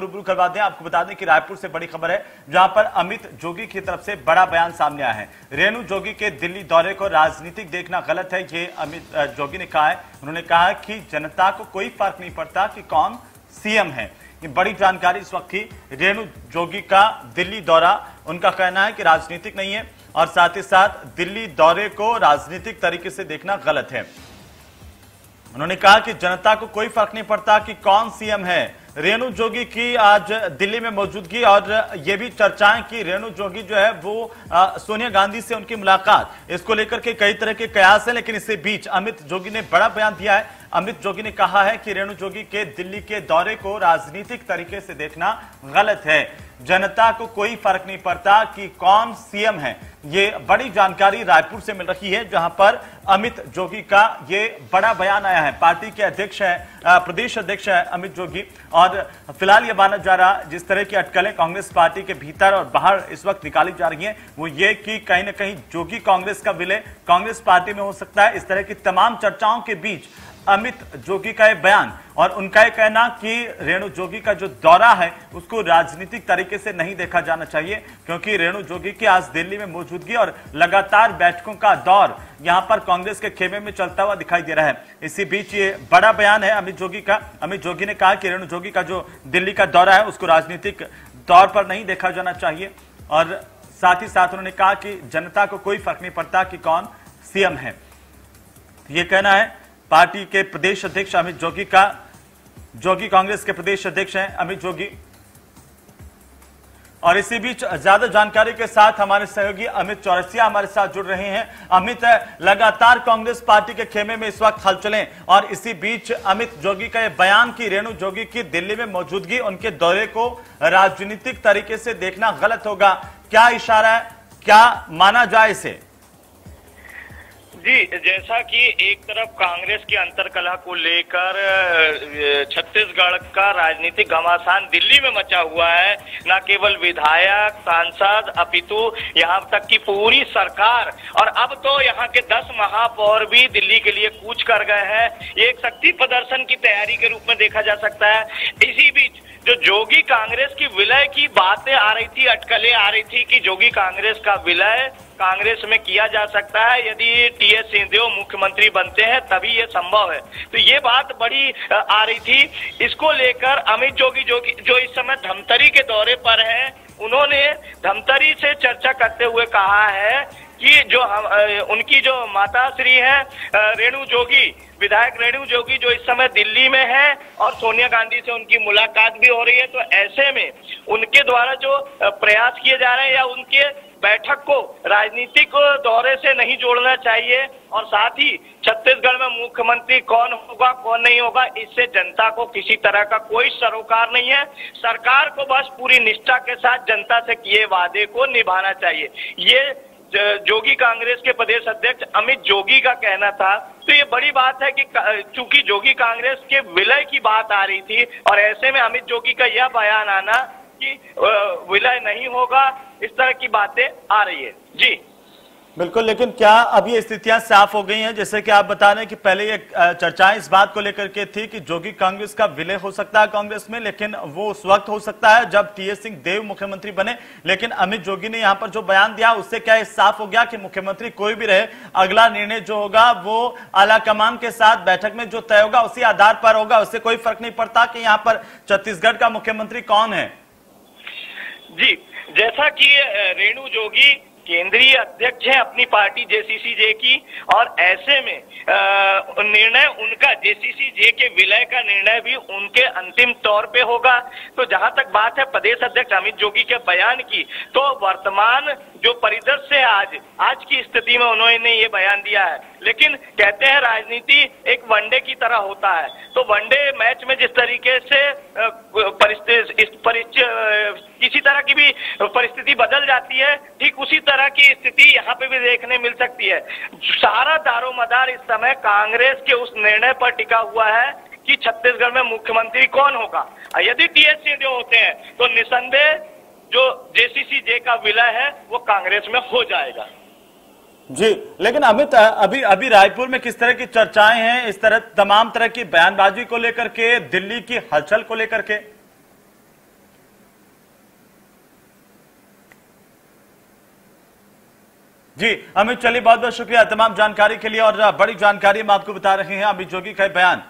रूबरू करवा दें। आपको बता दें कि रायपुर से बड़ी खबर है, जहां पर अमित जोगी की तरफ से बड़ा बयान सामने आया है। रेणु जोगी के दिल्ली दौरे को राजनीतिक देखना गलत है, ये अमित जोगी ने कहा है। उन्होंने कहा कि जनता को कोई फर्क नहीं पड़ता कि कौन सीएम है। ये बड़ी जानकारी इस वक्त की। रेणु जोगी का दिल्ली दौरा, उनका कहना है कि राजनीतिक नहीं है और साथ ही साथ दिल्ली दौरे को राजनीतिक तरीके से देखना गलत है। उन्होंने कहा कि जनता को कोई फर्क नहीं पड़ता कि कौन सीएम है। रेणु जोगी की आज दिल्ली में मौजूदगी और ये भी चर्चाएं कि रेणु जोगी जो है वो सोनिया गांधी से उनकी मुलाकात, इसको लेकर के कई तरह के कयास है। लेकिन इससे बीच अमित जोगी ने बड़ा बयान दिया है। अमित जोगी ने कहा है कि रेणु जोगी के दिल्ली के दौरे को राजनीतिक तरीके से देखना गलत है। जनता को कोई फर्क नहीं पड़ता कि कौन सीएम है। ये बड़ी जानकारी रायपुर से मिल रही है, जहां पर अमित जोगी का ये बड़ा बयान आया है। पार्टी के अध्यक्ष है, प्रदेश अध्यक्ष है अमित जोगी। और फिलहाल ये माना जा रहा, जिस तरह की अटकलें कांग्रेस पार्टी के भीतर और बाहर इस वक्त निकाली जा रही हैं, वो ये कि कहीं ना कहीं जोगी कांग्रेस का विलय कांग्रेस पार्टी में हो सकता है। इस तरह की तमाम चर्चाओं के बीच अमित जोगी का यह बयान और उनका यह कहना कि रेणु जोगी का जो दौरा है उसको राजनीतिक तरीके से नहीं देखा जाना चाहिए, क्योंकि रेणु जोगी की आज दिल्ली में मौजूदगी और लगातार बैठकों का दौर यहां पर कांग्रेस के खेमे में चलता हुआ दिखाई दे रहा है। इसी बीच ये बड़ा बयान है अमित जोगी का। अमित जोगी ने कहा कि रेणु जोगी का जो दिल्ली का दौरा है उसको राजनीतिक तौर पर नहीं देखा जाना चाहिए और साथ ही साथ उन्होंने कहा कि जनता को कोई फर्क नहीं पड़ता कि कौन सीएम है। ये कहना है पार्टी के प्रदेश अध्यक्ष अमित जोगी का। जोगी कांग्रेस के प्रदेश अध्यक्ष हैं अमित जोगी। और इसी बीच ज्यादा जानकारी के साथ हमारे सहयोगी अमित चौरसिया हमारे साथ जुड़ रहे हैं। अमित, लगातार कांग्रेस पार्टी के खेमे में इस वक्त हलचलें और इसी बीच अमित जोगी का यह बयान कि रेणु जोगी की दिल्ली में मौजूदगी उनके दौरे को राजनीतिक तरीके से देखना गलत होगा, क्या इशारा है, क्या माना जाए इसे? जी, जैसा कि एक तरफ कांग्रेस की अंतर्कलह को लेकर छत्तीसगढ़ का राजनीतिक घमासान दिल्ली में मचा हुआ है। न केवल विधायक, सांसद, अपितु यहाँ तक की पूरी सरकार और अब तो यहाँ के 10 महापौर भी दिल्ली के लिए कूच कर गए हैं। ये एक शक्ति प्रदर्शन की तैयारी के रूप में देखा जा सकता है। इसी बीच जो जोगी कांग्रेस की विलय की बातें आ रही थी, अटकलें आ रही थी कि जोगी कांग्रेस का विलय कांग्रेस में किया जा सकता है, यदि टीएस सिंहदेव मुख्यमंत्री बनते हैं तभी ये संभव है। तो ये बात बड़ी आ रही थी। इसको लेकर अमित जोगी जो इस समय धमतरी के दौरे पर हैं, उन्होंने धमतरी से चर्चा करते हुए कहा है कि जो उनकी जो माता श्री है रेणु जोगी, विधायक रेणु जोगी जो इस समय दिल्ली में है और सोनिया गांधी से उनकी मुलाकात भी हो रही है, तो ऐसे में उनके द्वारा जो प्रयास किए जा रहे हैं या उनके बैठक को राजनीतिक दौरे से नहीं जोड़ना चाहिए और साथ ही छत्तीसगढ़ में मुख्यमंत्री कौन होगा कौन नहीं होगा, इससे जनता को किसी तरह का कोई सरोकार नहीं है। सरकार को बस पूरी निष्ठा के साथ जनता से किए वादे को निभाना चाहिए। ये जोगी कांग्रेस के प्रदेश अध्यक्ष अमित जोगी का कहना था। तो ये बड़ी बात है कि चूंकि जोगी कांग्रेस के विलय की बात आ रही थी और ऐसे में अमित जोगी का यह बयान आना कि विलय नहीं होगा, इस तरह की बातें आ रही है। जी बिल्कुल, लेकिन क्या अब ये स्थितियां साफ हो गई हैं? जैसे कि आप बता रहे हैं कि पहले ये चर्चाएं इस बात को लेकर के थी कि जोगी कांग्रेस का विलय हो सकता है कांग्रेस में, लेकिन वो उस वक्त हो सकता है जब टीएस सिंहदेव मुख्यमंत्री बने। लेकिन अमित जोगी ने यहां पर जो बयान दिया उससे क्या ये साफ हो गया कि मुख्यमंत्री कोई भी रहे, अगला निर्णय जो होगा वो आलाकमान के साथ बैठक में जो तय होगा उसी आधार पर होगा, उससे कोई फर्क नहीं पड़ता कि यहाँ पर छत्तीसगढ़ का मुख्यमंत्री कौन है? जी, जैसा कि रेणु जोगी केंद्रीय अध्यक्ष है अपनी पार्टी जेसीसी-जे की और ऐसे में निर्णय उनका जेसीसी-जे के विलय का निर्णय भी उनके अंतिम तौर पे होगा। तो जहां तक बात है प्रदेश अध्यक्ष अमित जोगी के बयान की, तो वर्तमान जो परिदृश्य है आज की स्थिति में उन्होंने ये बयान दिया है। लेकिन कहते हैं राजनीति एक वनडे की तरह होता है, तो वनडे मैच में जिस तरीके से किसी तरह की भी परिस्थिति बदल जाती है, ठीक उसी तरह की स्थिति यहाँ पे भी देखने मिल सकती है। सारा दारोमदार इस समय कांग्रेस के उस निर्णय पर टिका हुआ है कि छत्तीसगढ़ में मुख्यमंत्री कौन होगा। यदि टीएस सिंहदेव होते हैं तो निसंदेह जो जेसीसी-जे का विलय है वो कांग्रेस में हो जाएगा। जी, लेकिन अमित, अभी रायपुर में किस तरह की चर्चाएं हैं इस तरह तमाम तरह की बयानबाजी को लेकर के, दिल्ली की हलचल को लेकर के? जी अमित, चलिए बहुत बहुत शुक्रिया तमाम जानकारी के लिए, और बड़ी जानकारी हम आपको बता रहे हैं अमित जोगी का बयान।